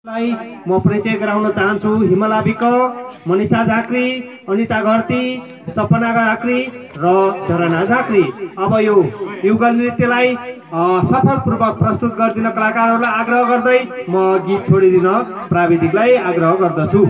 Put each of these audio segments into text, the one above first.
म परिचय गराउन चाहन्छु। हिमला विक, मनिषा झाँक्री, अनिता घरती, सपना झाँक्री र झरना झाँक्री। अब यो युगल नृत्यलाई सफलपूर्वक प्रस्तुत गरिदिन कलाकारहरूलाई आग्रह गर्दै म गीत छोडिदिन प्राविधिकलाई आग्रह गर्दछु।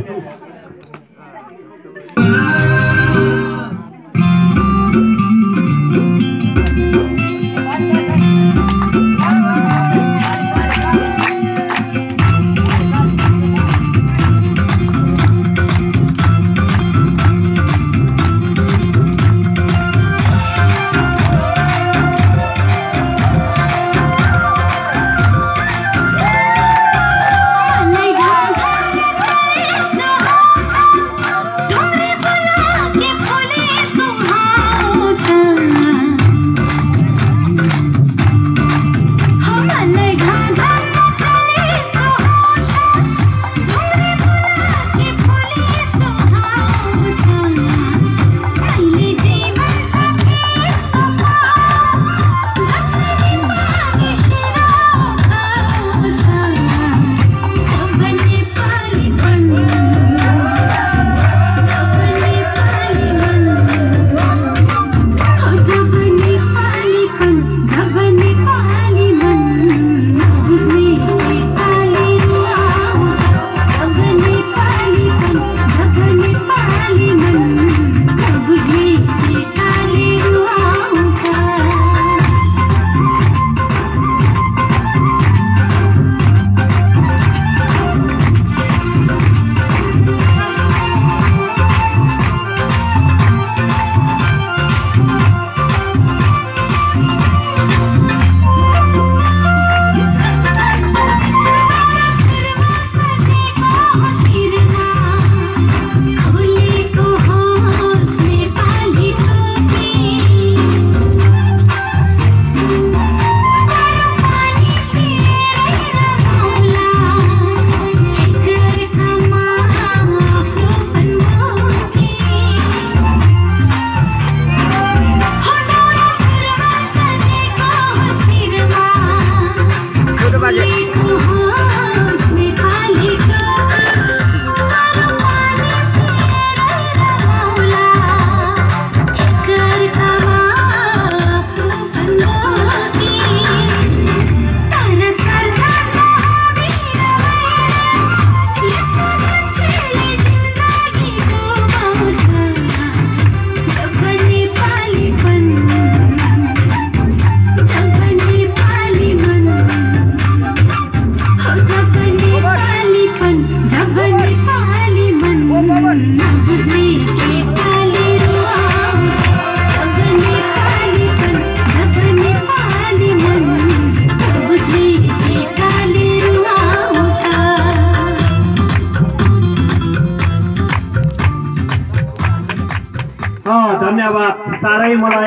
धन्यवाद। साह्रै मलाई